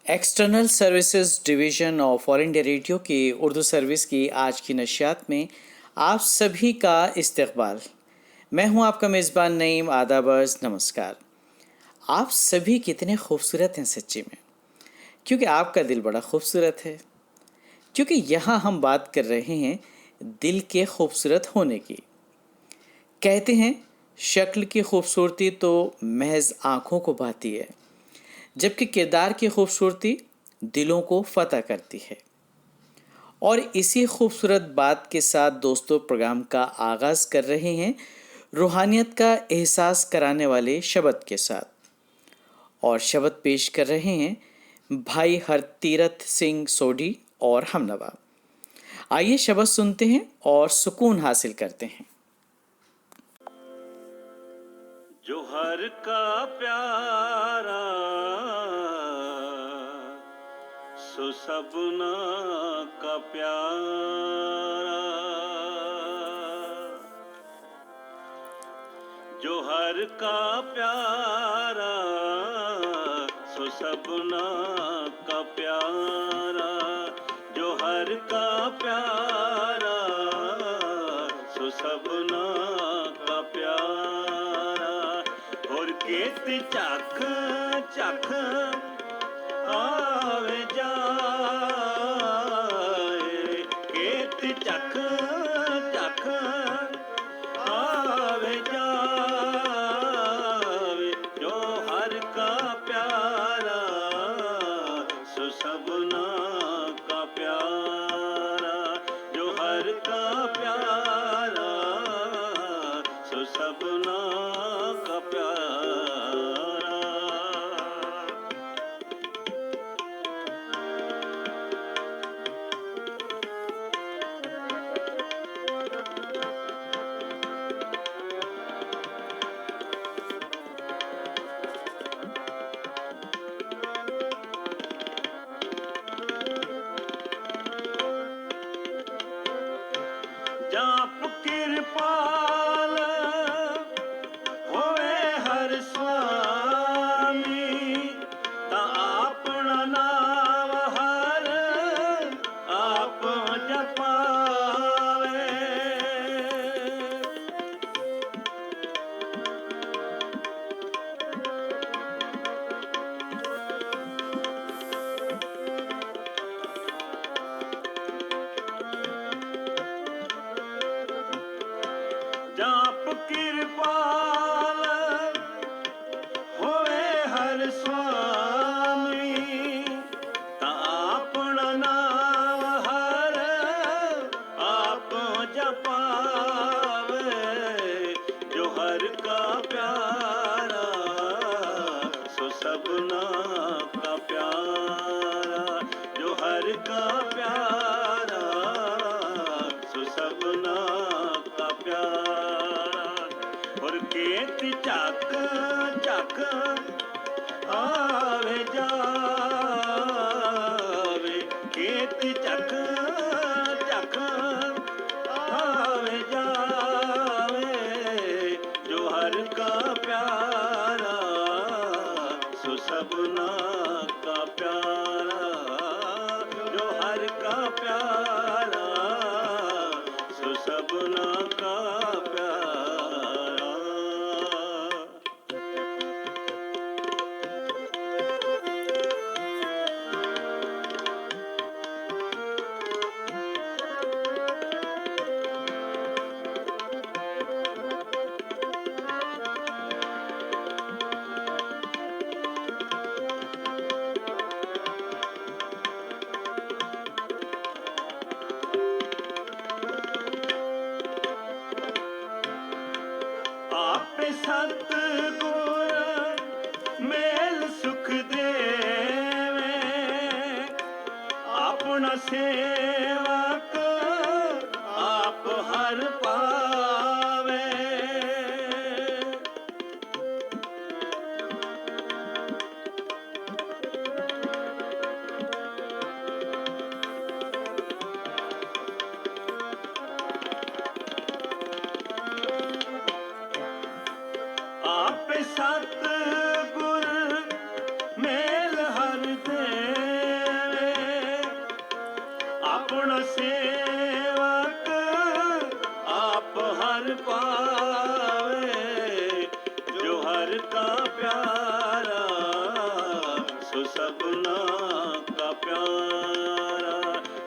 External services division of all India radio की Urdu service की आज की नशियात में आप सभी का इस्तकबाल। मैं हूं आपका मेज़बान नईम। आदाबर्स, नमस्कार। आप सभी कितने खूबसूरत हैं सच्ची में, क्योंकि आपका दिल बड़ा खूबसूरत है। क्योंकि यहाँ हम बात कर रहे हैं दिल के खूबसूरत होने की। कहते हैं शक्ल की खूबसूरती तो महज आँखों को भाती है, जबकि किरदार की खूबसूरती दिलों को फतह करती है। और इसी खूबसूरत बात के साथ दोस्तों प्रोग्राम का आगाज़ कर रहे हैं रूहानियत का एहसास कराने वाले शब्द के साथ। और शब्द पेश कर रहे हैं भाई हरतीरथ सिंह सोढ़ी और हमनवा। आइए शब्द सुनते हैं और सुकून हासिल करते हैं। जोहर का प्यारा सो सबना का प्यारा, जोहर का प्यारा सो सबना का प्यारा, जोहर का प्यारा सो सबना का प्यारा। और केत चख चख आवे जाए, केत चख चख आवे जावे, जो हर का प्यारा सो सबना का प्यारा, जो हर का प्यारा सो सबना का प्यारा। जाप कृपाल होवे हर स्वामी, ता आपना नाम हर आप जपावे। जाप कृपाल होवे हर स्वामी, ता आपना नाम हर आप जपावे। जो हर का प्यारा सो सबना का प्यारा, जो हर का प्यारा सो सबना का प्यारा। और केत चक चक आवे जावे, केत चक चक आवे जावे, जो हर का प्यारा सो सबना का प्यारा, जो हर का प्यारा सो सबना का प्यारा। आप सतगुर मेल सुख देवे, अपना सेवक आप हर पावे। आप सतगुर मेल हर देवे, सो सबना का प्यारा,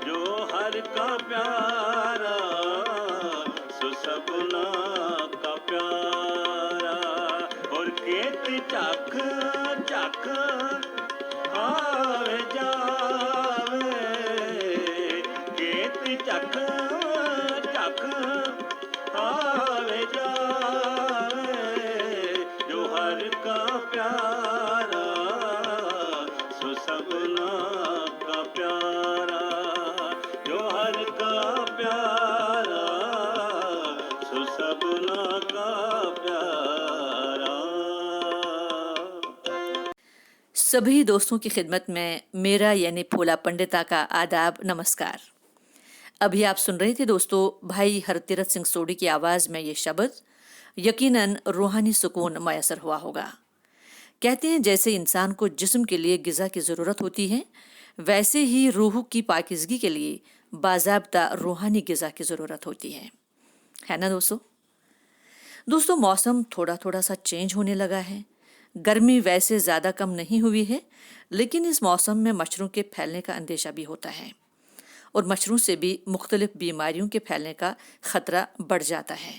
जो हर का प्यारा सो सबना का प्यारा। और केत चख चख आवे जावे, केत चख चख आवे जावे, जो हर का प्यारा सो सबना का प्यारा, जो हर का प्यारा सो सबना का प्यारा। सभी दोस्तों की खिदमत में मेरा यानी फूला पंडिता का आदाब नमस्कार। अभी आप सुन रहे थे दोस्तों भाई हरतीरथ सिंह सोडी की आवाज़ में ये शब्द, यकीनन रूहानी सुकून मैसर हुआ होगा। कहते हैं जैसे इंसान को जिस्म के लिए ग़िज़ा की ज़रूरत होती है, वैसे ही रूह की पाकीज़गी के लिए बाज़ाब्ता रूहानी ग़िज़ा की ज़रूरत होती है ना दोस्तों? मौसम थोड़ा थोड़ा सा चेंज होने लगा है। गर्मी वैसे ज़्यादा कम नहीं हुई है, लेकिन इस मौसम में मच्छरों के फैलने का अंदेशा भी होता है और मच्छरों से भी मुख्तलिफ बीमारियों के फैलने का ख़तरा बढ़ जाता है,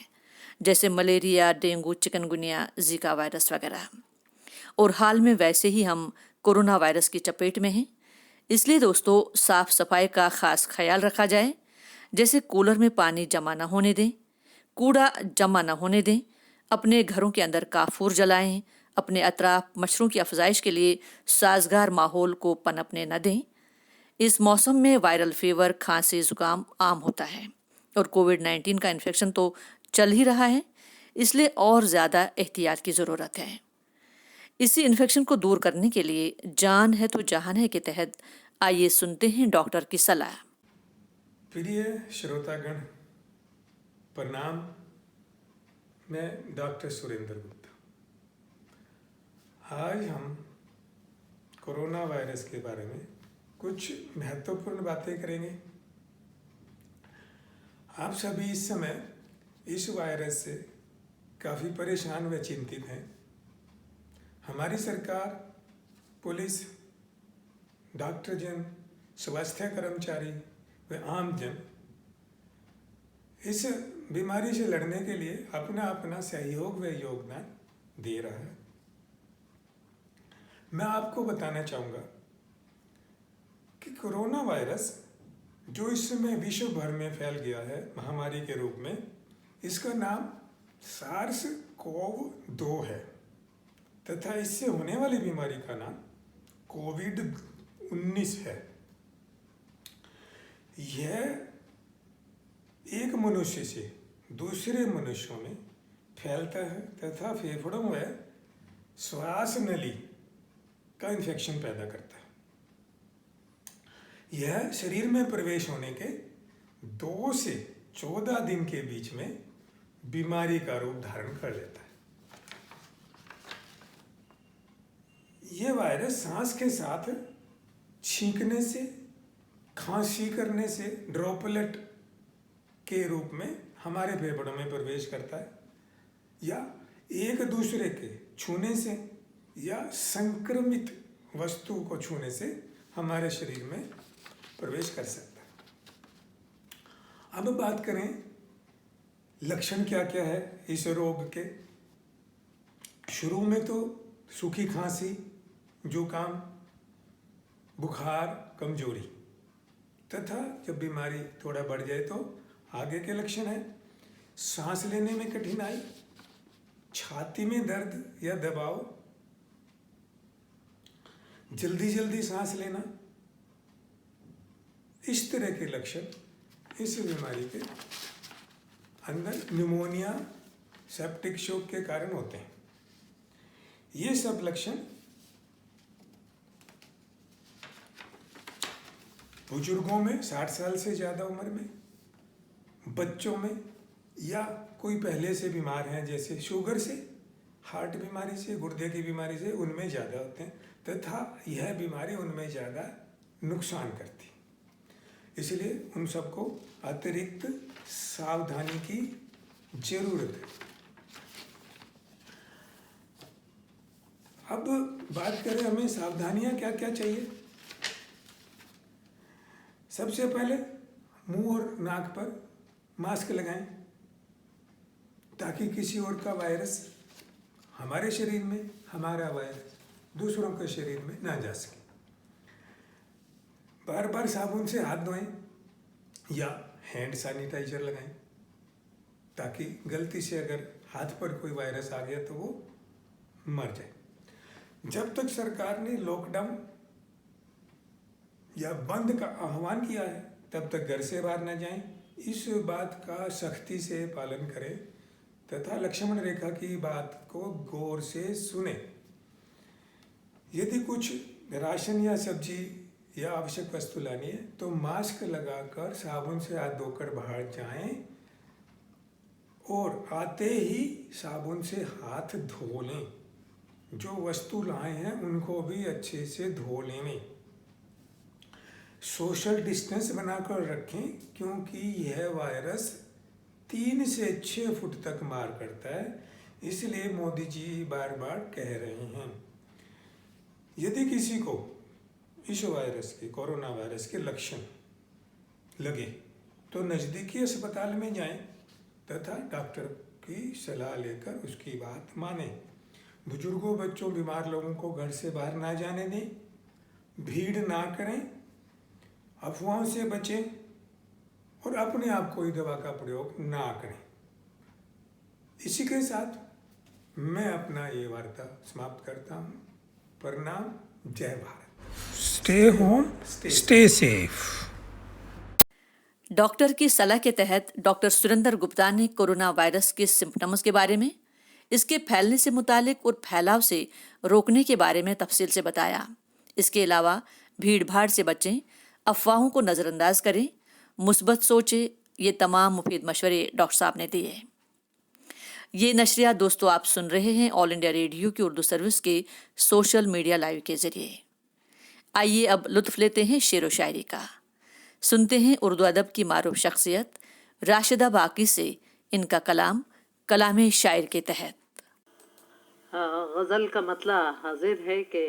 जैसे malaria, dengue, chikungunya, Zika virus वगैरह। और हाल में वैसे ही हम कोरोना वायरस की चपेट में हैं। इसलिए दोस्तों साफ़ सफाई का ख़ास ख्याल रखा जाए, जैसे कूलर में पानी जमा न होने दें, कूड़ा जमा न होने दें, अपने घरों के अंदर काफूर जलाएं, अपने अतराफ मच्छरों की अफजाइश के लिए साजगार माहौल को पनपने न दें। इस मौसम में वायरल फीवर, खांसी, जुकाम आम होता है और कोविड-19 का इन्फेक्शन तो चल ही रहा है, इसलिए और ज़्यादा एहतियात की ज़रूरत है। इसी इन्फेक्शन को दूर करने के लिए जान है तो जहान है के तहत आइए सुनते हैं डॉक्टर की सलाह। प्रिय श्रोतागण प्रणाम, मैं डॉक्टर सुरेंद्र गुप्ता। आज हम कोरोना वायरस के बारे में कुछ महत्वपूर्ण बातें करेंगे। आप सभी इस समय इस वायरस से काफ़ी परेशान व चिंतित हैं। हमारी सरकार, पुलिस, डॉक्टर जन, स्वास्थ्य कर्मचारी व आम जन इस बीमारी से लड़ने के लिए अपना अपना सहयोग व योगदान दे रहा है। मैं आपको बताना चाहूँगा कि कोरोना वायरस जो इस समय विश्व भर में फैल गया है महामारी के रूप में, इसका नाम SARS-CoV-2 है तथा इससे होने वाली बीमारी का नाम कोविड-19 है। यह एक मनुष्य से दूसरे मनुष्यों में फैलता है तथा फेफड़ों व श्वास नली का इन्फेक्शन पैदा करता है। यह शरीर में प्रवेश होने के 2 से 14 दिन के बीच में बीमारी का रूप धारण कर लेता है। यह वायरस सांस के साथ छींकने से, खांसी करने से ड्रॉपलेट के रूप में हमारे फेफड़ों में प्रवेश करता है, या एक दूसरे के छूने से या संक्रमित वस्तु को छूने से हमारे शरीर में प्रवेश कर सकता है। अब बात करें लक्षण क्या क्या है इस रोग के। शुरू में तो सूखी खांसी, जुकाम, बुखार, कमजोरी तथा जब बीमारी थोड़ा बढ़ जाए तो आगे के लक्षण है सांस लेने में कठिनाई, छाती में दर्द या दबाव, जल्दी जल्दी सांस लेना। इस तरह के लक्षण इस बीमारी के अंदर निमोनिया, सेप्टिक शॉक के कारण होते हैं। ये सब लक्षण बुजुर्गों में 60 साल से ज़्यादा उम्र में, बच्चों में, या कोई पहले से बीमार हैं जैसे शुगर से, हार्ट बीमारी से, गुर्दे की बीमारी से, उनमें ज़्यादा होते हैं तथा यह बीमारी उनमें ज़्यादा नुकसान करती है। इसलिए उन सबको अतिरिक्त सावधानी की जरूरत है। अब बात करें हमें सावधानियां क्या क्या चाहिए। सबसे पहले मुंह और नाक पर मास्क लगाएं ताकि किसी और का वायरस हमारे शरीर में, हमारा वायरस दूसरों के शरीर में ना जा सके। बार बार साबुन से हाथ धोएं या हैंड सैनिटाइजर लगाएं ताकि गलती से अगर हाथ पर कोई वायरस आ गया तो वो मर जाए। जब तक सरकार ने लॉकडाउन या बंद का आह्वान किया है तब तक घर से बाहर न जाएं। इस बात का सख्ती से पालन करें तथा लक्ष्मण रेखा की बात को गौर से सुने। यदि कुछ राशन या सब्जी या आवश्यक वस्तु लानी है तो मास्क लगाकर साबुन से हाथ धोकर बाहर जाएं और आते ही साबुन से हाथ धो लें। जो वस्तु लाए हैं उनको भी अच्छे से धो लें। सोशल डिस्टेंस बनाकर रखें क्योंकि यह वायरस 3 से 6 फुट तक मार करता है, इसलिए मोदी जी बार बार कह रहे हैं। यदि किसी को इस वायरस के, कोरोना वायरस के लक्षण लगे तो नज़दीकी अस्पताल में जाएं तथा डॉक्टर की सलाह लेकर उसकी बात मानें। बुजुर्गों, बच्चों, बीमार लोगों को घर से बाहर ना जाने दें, भीड़ ना करें, अफवाहों से बचें और अपने आप कोई दवा का प्रयोग ना करें। इसी के साथ मैं अपना ये वार्ता समाप्त करता हूँ। प्रणाम, जय Bharat. Stay home, stay safe. Doctor की सलाह के तहत डॉक्टर सुरेंद्र गुप्ता ने कोरोना वायरस के सिम्टम्स के बारे में, इसके फैलने से मुतालिक और फैलाव से रोकने के बारे में तफसील से बताया। इसके अलावा भीड़ भाड़ से बचें, अफवाहों को नज़रअंदाज करें, मुस्बत सोचें, ये तमाम मुफीद मशवरे डॉक्टर साहब ने दिए। ये नशरिया दोस्तों आप सुन रहे हैं ऑल इंडिया रेडियो की उर्दू सर्विस के सोशल मीडिया लाइव के जरिए। आइए अब लुत्फ लेते हैं शेर व शायरी का। सुनते हैं उर्दू अदब की मारूफ शख्सियत राशिदा बाकी से इनका कलाम कलाम शायर के तहत। गज़ल का मतला हाजिर है कि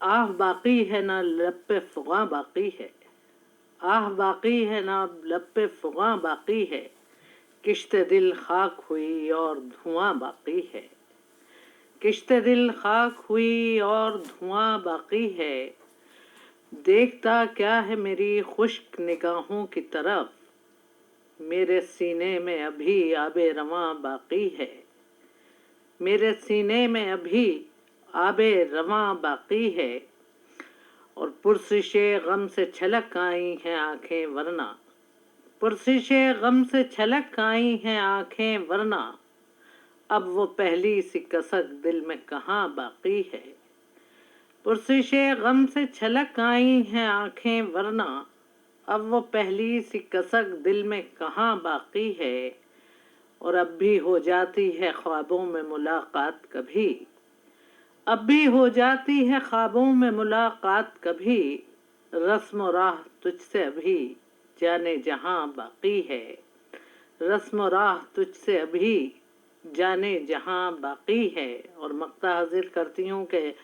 आह बाकी है ना लब पे फ़ुग़ां बाकी है, आह बाकी है ना लब पे फ़ुग़ां बाकी है, किश्ते दिल खाक हुई और धुआं बाकी है, किश्ते दिल खाक हुई और धुआं बाकी है। देखता क्या है मेरी खुश्क निगाहों की तरफ, मेरे सीने में अभी आबे रवां बाकी है, मेरे सीने में अभी आबे रवां बाकी है। और पुरसिशे गम से छलक आई हैं आंखें वरना, पुरसिशे गम से छलक आई हैं आंखें वरना, अब वो पहली सी कसक दिल में कहाँ बाकी है, पुरसिशे गम से छलक आई हैं आंखें वरना, अब वो पहली सी कसक दिल में कहाँ बाकी है। और अब भी हो जाती है ख्वाबों में मुलाकात कभी, अब भी हो जाती है ख्वाबों में मुलाकात कभी, रस्म राह तुझसे अभी जाने जहां बाकी है, रस्म राह तुझसे अभी जाने जहां बाकी है। और मक्ता हाजिर करती हूँ कि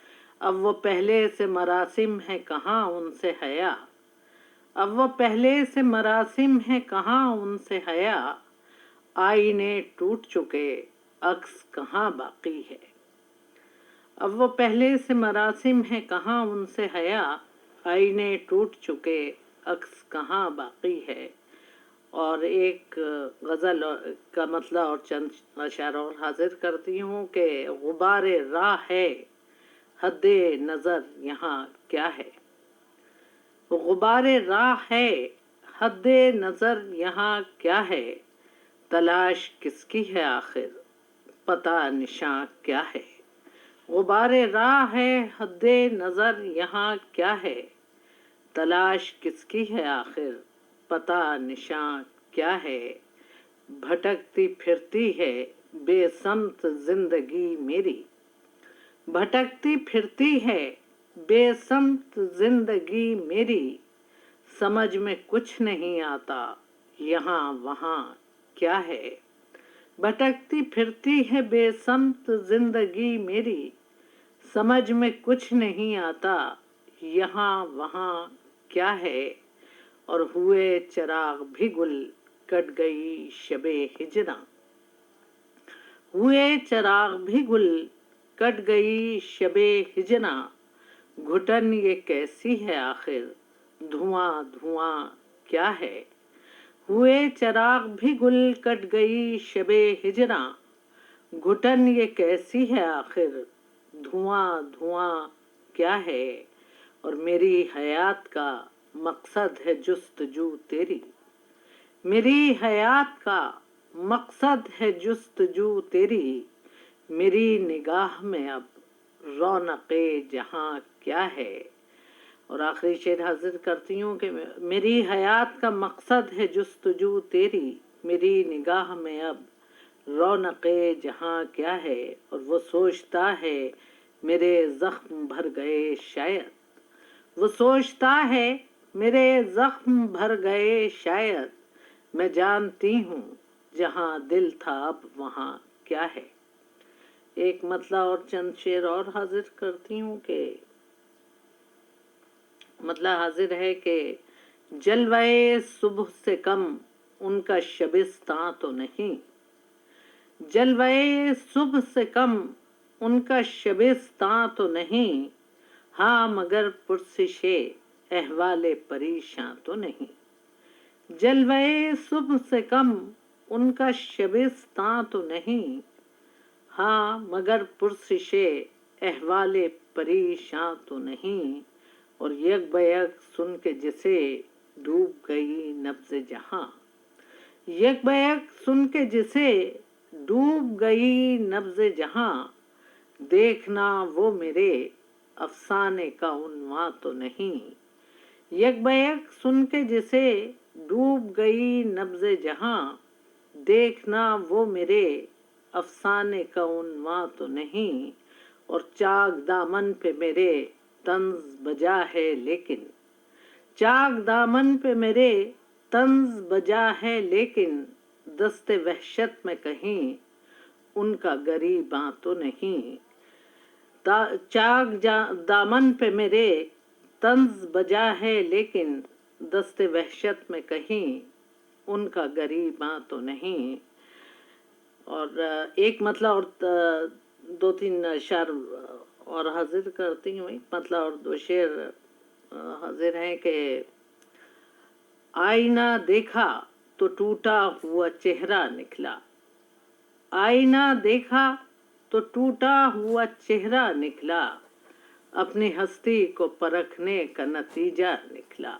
अब वो पहले से मरासिम है कहाँ उनसे हया, अब वो पहले से मरासिम है कहाँ उनसे हया, आईने टूट चुके अक्स कहाँ बाकी है, अब वो पहले से मरासिम है कहाँ उनसे हया, आईने टूट चुके अक्स कहाँ बाकी है। और एक गज़ल का मतलब और चंद अशार और हाजिर करती हूँ कि गुबारे राह है हद्दे नज़र यहाँ क्या है, गुबारे राह है हद्दे नज़र यहाँ क्या है, तलाश किसकी है आखिर पता निशां क्या है, गुबारे राह है हद्दे नज़र यहाँ क्या है, तलाश किसकी है आखिर पता निशां क्या है। भटकती फिरती है बेसमत जिंदगी मेरी, भटकती फिरती है बेसमत जिंदगी मेरी, समझ में कुछ नहीं आता यहाँ वहाँ क्या है, भटकती फिरती है बेसमत जिंदगी मेरी, समझ में कुछ नहीं आता यहाँ वहाँ क्या है, और हुए चिराग भी गुल कट गई शबे हिजना। हुए चिराग भी गुल कट गई शबे हिजना, घुटन ये कैसी है आखिर, धुआं धुआं क्या है। हुए चिराग भी गुल कट गई शबे हिजना, घुटन ये कैसी है आखिर, धुआं धुआं क्या है। और मेरी हयात का मकसद है जुस्तजू तेरी, मेरी हयात का मकसद है जुस्तजू तेरी, मेरी निगाह में अब रौनक़े जहाँ क्या है। और आखिरी शेर हाजिर करती हूँ कि मेरी हयात का मकसद है जुस्तजू तेरी, मेरी निगाह में अब रौनक़े जहाँ क्या है। और वो सोचता है मेरे ज़ख्म भर गए शायद, वो सोचता है मेरे ज़ख्म भर गए शायद, मैं जानती हूँ जहाँ दिल था अब वहाँ क्या है। एक मतला और चंद शेर और हाजिर करती हूँ कि मतला हाजिर है कि जलवाए सुबह से कम उनका शबिस्तां तो नहीं, जलवाए सुबह से कम उनका शबिस्तां तो नहीं, हाँ मगर पुरसिशे अहवाले परेशां तो नहीं। जलवाए सुबह से कम उनका शबिस्तां तो नहीं, हाँ मगर पुरसिशे अहवाले परेशां तो नहीं। और यक बयक सुन के जिसे डूब गई नब्ज़े जहां, यक बयक सुन के जिसे डूब गई नब्ज़े जहां, देखना वो मेरे अफसाने का उन्वां तो नहीं। यक बयक सुन के जिसे डूब गई नब्ज़े जहां, देखना वो मेरे अफसाने का उन्वां तो नहीं। और चाक दामन पे मेरे तंज बजा है लेकिन, चाक दामन पे मेरे तंज बजा है लेकिन, दस्ते वहशत में कहीं उनका गरीबां तो नहीं। चाक दामन पे मेरे तंज बजा है लेकिन, दस्ते वहशत में कहीं उनका गरीबां तो नहीं। और एक मतलब और दो तीन शेर और हाजिर करती हूँ। एक मतलब और दो शेर हाजिर हैं कि आईना देखा तो टूटा हुआ चेहरा निकला, आईना देखा तो टूटा हुआ चेहरा निकला, अपनी हस्ती को परखने का नतीजा निकला।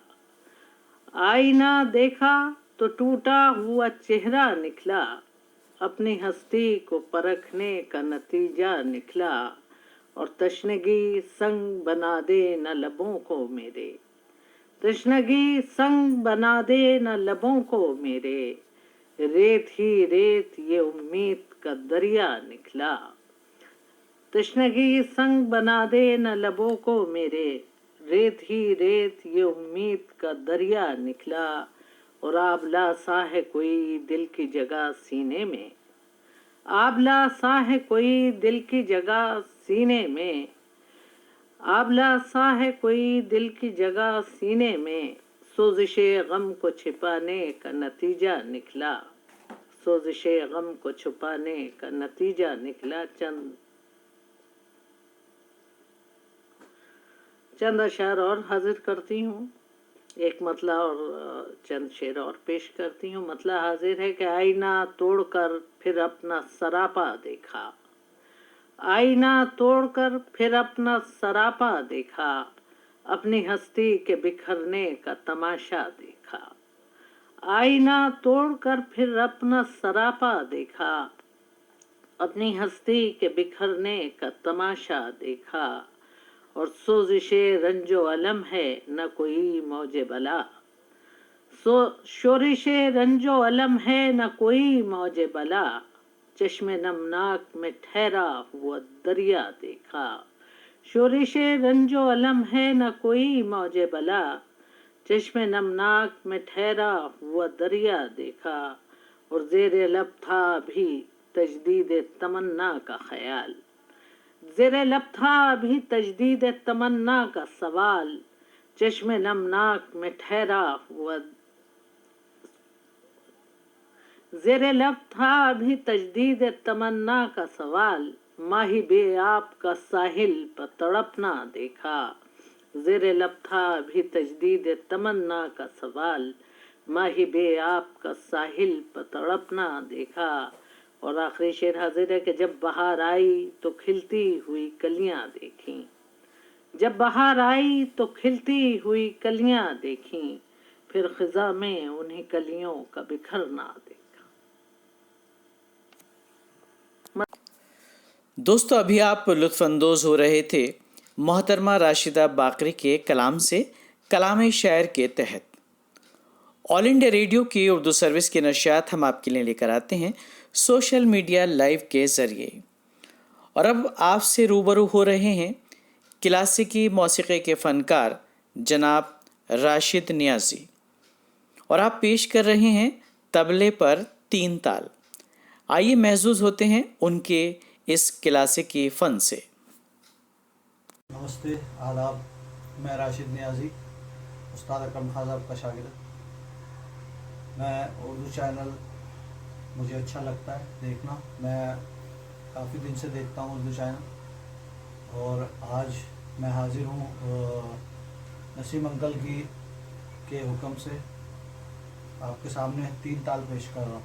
आईना देखा तो टूटा हुआ चेहरा निकला, अपनी हस्ती को परखने का नतीजा निकला। और तशनगी संग बना दे न लबों को मेरे, तशनगी संग बना दे न लबों को मेरे, रेत ही रेत ये उम्मीद का दरिया निकला। तशनगी संग बना दे न लबों को मेरे, रेत ही रेत ये उम्मीद का दरिया निकला। और आबला सा है कोई दिल की जगह सीने में, आबला सा है कोई दिल की जगह सीने में, आबला सा है कोई दिल की जगह सीने में, सोजिशे गम को छिपाने का नतीजा निकला, सोजिशे गम को छुपाने का नतीजा निकला। चंद अशार और हाजिर करती हूँ। एक मतला और चंद शेर और पेश करती हूँ। मतला हाजिर है कि आईना तोड़कर फिर अपना सरापा देखा, आईना तोड़कर फिर अपना सरापा देखा, अपनी हस्ती के बिखरने का तमाशा देखा। आईना तोड़कर फिर अपना सरापा देखा, अपनी हस्ती के बिखरने का तमाशा देखा। और सोजिशे रंजो अलम है न कोई मौजे बला, शोरिशे रंजो अलम है न कोई मौजे बला, चश्मे नमनाक में ठहरा हुआ दरिया देखा। शोरिशे रंजो अलम है न कोई मौजे बला, चश्मे नमनाक में ठहरा हुआ दरिया देखा। और जेरे लब था भी तजदीद तमन्ना का ख्याल, ज़ेरे लब था अभी तजदीद तमन्ना का सवाल, चश्मे नमनाक में ठहरा हुआ। ज़ेरे लब था अभी तजदीद तमन्ना का सवाल, माही बे आप का साहिल पर तड़पना देखा। ज़ेरे लब था अभी तजदीद तमन्ना का सवाल, माही बे आप का साहिल पर तड़पना देखा। और आखिरी शेर हाजिर है कि जब बहार आई तो खिलती हुई कलियां देखी, जब बहार आई तो खिलती हुई कलियां देखी, फिर खिजा में उन्हीं कलियों का बिखरना देखा। दोस्तों, अभी आप लुत्फानंदोज हो रहे थे मोहतरमा राशिदा बाकरी के कलाम से कलाम शायर के तहत। ऑल इंडिया रेडियो की उर्दू सर्विस की नशियात हम आपके लिए लेकर आते हैं सोशल मीडिया लाइव के ज़रिए। और अब आपसे रूबरू हो रहे हैं क्लासिकी मौसीक़ी के फ़नकार जनाब राशिद नियाज़ी, और आप पेश कर रहे हैं तबले पर 3 ताल। आइए महसूस होते हैं उनके इस क्लासिकी फ़न से। नमस्ते, आदाब। मैं राशिद नियाज़ी, उस्ताद अकरम खान साहब का शागिर्द। मैं उर्दू चैनल मुझे अच्छा लगता है देखना। मैं काफ़ी दिन से देखता हूँ उर्दू चैनल, और आज मैं हाज़िर हूँ नसीम अंकल के हुक्म से आपके सामने 3 ताल पेश कर रहा हूँ।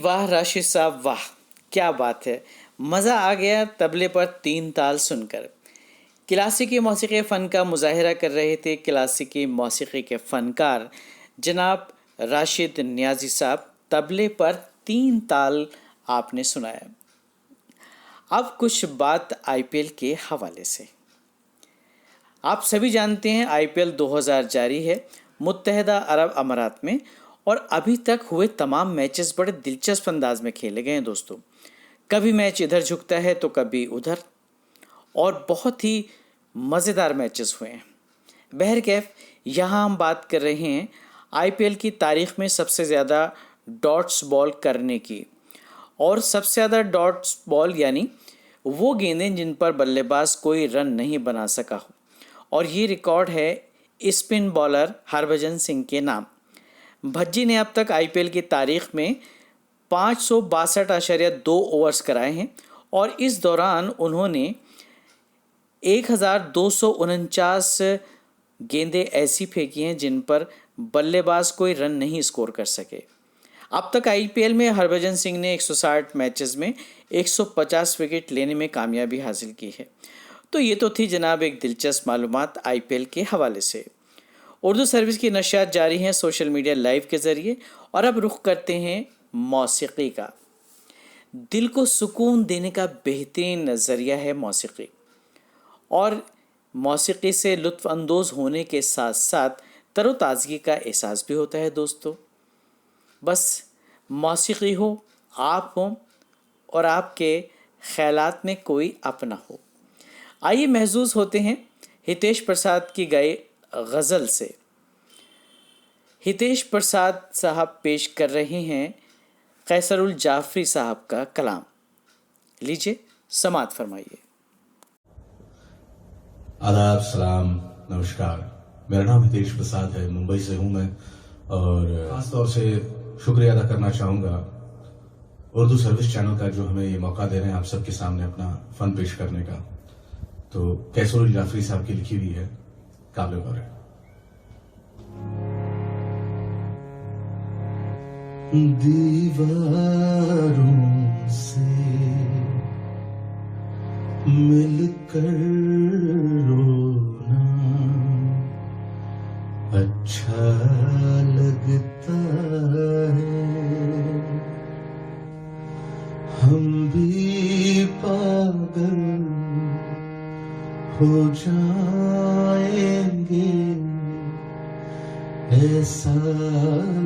वाह राशिद साहब, वाह क्या बात है। मज़ा आ गया तबले पर 3 ताल सुनकर। क्लासिकी मौसीकी फ़न का मुजाहिरा कर रहे थे क्लासिकी मौसीकी के फ़नकार जनाब राशिद नियाज़ी साहब। तबले पर 3 ताल आपने सुनाया। अब कुछ बात आईपीएल के हवाले से। आप सभी जानते हैं आईपीएल 2000 जारी है मुत्तहदा अरब अमारात में, और अभी तक हुए तमाम मैचेस बड़े दिलचस्प अंदाज में खेले गए हैं दोस्तों। कभी मैच इधर झुकता है तो कभी उधर, और बहुत ही मज़ेदार मैचेस हुए हैं। बहरकैफ यहाँ हम बात कर रहे हैं आईपीएल की तारीख़ में सबसे ज़्यादा डॉट्स बॉल करने की, और सबसे ज़्यादा डॉट्स बॉल यानी वो गेंदें जिन पर बल्लेबाज कोई रन नहीं बना सका हो, और ये रिकॉर्ड है स्पिन बॉलर हरभजन सिंह के नाम। भज्जी ने अब तक आईपीएल की तारीख़ में 562.2 ओवर्स कराए हैं, और इस दौरान उन्होंने 1249 गेंदें ऐसी फेंकी हैं जिन पर बल्लेबाज कोई रन नहीं स्कोर कर सके। अब तक आईपीएल में हरभजन सिंह ने 160 मैचेस में 150 विकेट लेने में कामयाबी हासिल की है। तो ये तो थी जनाब एक दिलचस्प मालूमात आईपीएल के हवाले से। उर्दू सर्विस की नशियात जारी हैं सोशल मीडिया लाइव के ज़रिए, और अब रुख करते हैं मौसीकी का। दिल को सुकून देने का बेहतरीन ज़रिया है मौसीकी, और मौसीकी से लुत्फ़ अंदोज़ होने के साथ साथ तरोताज़गी का एहसास भी होता है दोस्तों। बस मौसीकी हो, आप हो, और आपके ख़यालात में कोई अपना हो। आइए महसूस होते हैं हितेश प्रसाद की गाई गज़ल से। हितेश प्रसाद साहब पेश कर रहे हैं कैसरुल जाफरी साहब का कलाम। लीजिए समात फरमाइए। आदाब, सलाम, नमस्कार। मेरा नाम हितेश प्रसाद है, मुंबई से हूँ मैं, और ख़ास तौर से शुक्रिया अदा करना चाहूँगा उर्दू सर्विस चैनल का जो हमें ये मौका दे रहे हैं आप सबके सामने अपना फ़न पेश करने का। तो कैसरुल जाफरी साहब की लिखी हुई है, काबिल गौर है। दीवारों से मिलकर रोना अच्छा लगता है, हम भी पागल हो जाएंगे ऐसा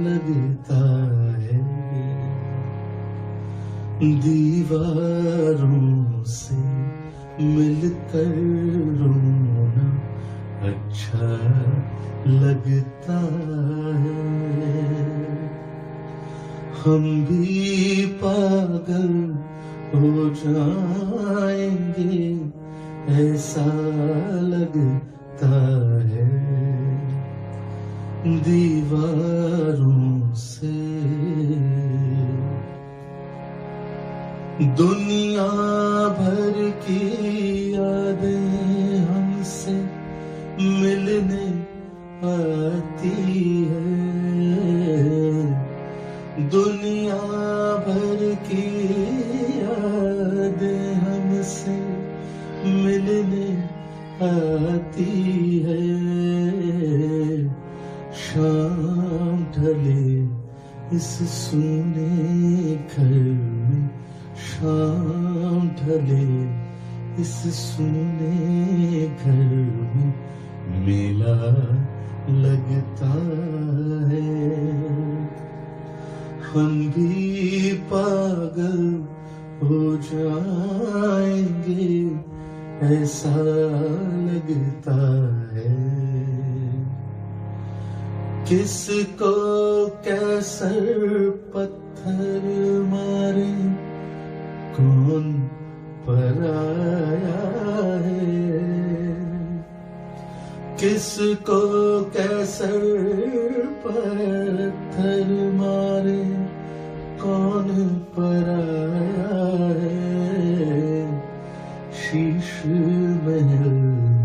लगता है। दीवारों से मिलकर रोना अच्छा लगता है, हम भी पागल हो जाएंगे ऐसा लगता है। दीवारों से दुनिया भर की यादें हमसे मिलने आती है, दुनिया भर की यादें हमसे मिलने आती है। शाम ढले इस सूने घर में, शाम ढले इस सूने घर में मेला लगता है, हम भी पागल हो जाएंगे ऐसा लगता है। किसको कैसर पत्थर मारे कौन पराया है, किसको कैसर पत्थर मारे कौन पराया है। शीश महल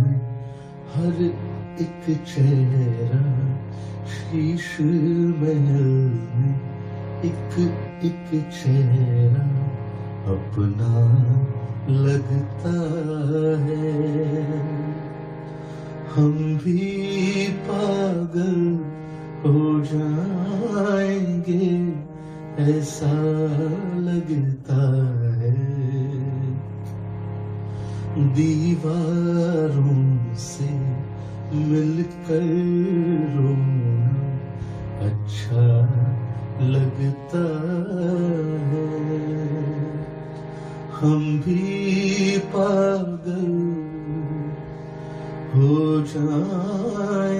में हर एक चेहरा, शीश महल में एक एक चेहरा मेरा अपना लगता है। हम भी पागल हो जाएंगे ऐसा लगता है। दीवारों से मिलकर रोना अच्छा लगता है। हम भी पागल हो जाएंगे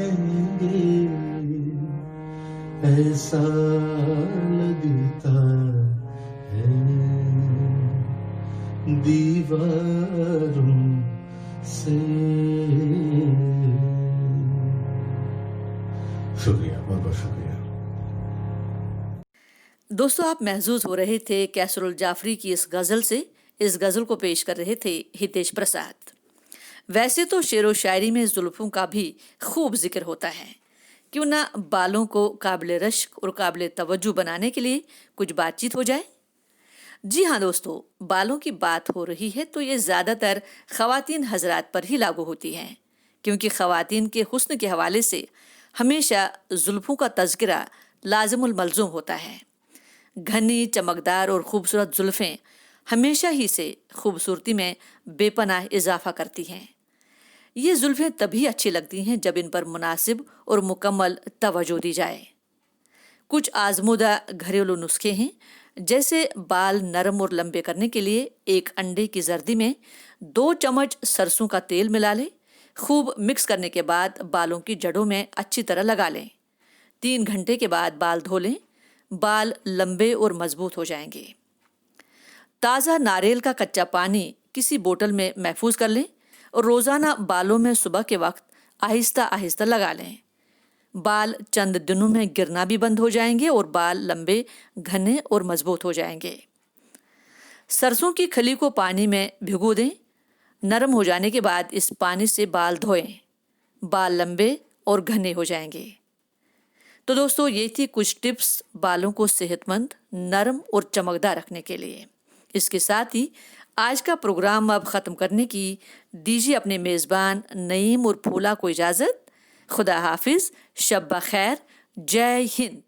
ऐसा लगता है। दीवारों से। शुक्रिया, बहुत बहुत शुक्रिया। दोस्तों, आप महजूज हो रहे थे कैसरुल जाफरी की इस गज़ल से। इस गज़ल को पेश कर रहे थे हितेश प्रसाद। वैसे तो शेरो शायरी में जुल्फों का भी खूब जिक्र होता है, क्यों ना बालों को काबिल रश्क और काबिल तवज्जो बनाने के लिए कुछ बातचीत हो जाए। जी हाँ दोस्तों, बालों की बात हो रही है तो ये ज़्यादातर ख़वातीन हजरात पर ही लागू होती हैं, क्योंकि ख़वातीन के हुस्न के हवाले से हमेशा जुल्फों का तज़किरा लाज़िमुल मलज़ूम होता है। घनी, चमकदार और ख़ूबसूरत जुल्फ़ें हमेशा ही से खूबसूरती में बेपनाह इजाफा करती हैं। ये जुल्फ़ें तभी अच्छी लगती हैं जब इन पर मुनासिब और मुकम्मल तवज्जो दी जाए। कुछ आजमूदा घरेलू नुस्खे हैं, जैसे बाल नरम और लंबे करने के लिए एक अंडे की जर्दी में 2 चम्मच सरसों का तेल मिला लें। खूब मिक्स करने के बाद बालों की जड़ों में अच्छी तरह लगा लें। 3 घंटे के बाद बाल धो लें। बाल लंबे और मजबूत हो जाएंगे। ताज़ा नारियल का कच्चा पानी किसी बोतल में महफूज कर लें और रोज़ाना बालों में सुबह के वक्त आहिस्ता आहिस्ता लगा लें। बाल चंद दिनों में गिरना भी बंद हो जाएंगे और बाल लंबे, घने और मजबूत हो जाएंगे। सरसों की खली को पानी में भिगो दें। नरम हो जाने के बाद इस पानी से बाल धोएं। बाल लंबे और घने हो जाएंगे। तो दोस्तों, ये थी कुछ टिप्स बालों को सेहतमंद, नरम और चमकदार रखने के लिए। इसके साथ ही आज का प्रोग्राम अब ख़त्म करने की दीजिए अपने मेज़बान नईम और फूला को इजाज़त। खुदा हाफिज़, शब बखैर, जय हिंद।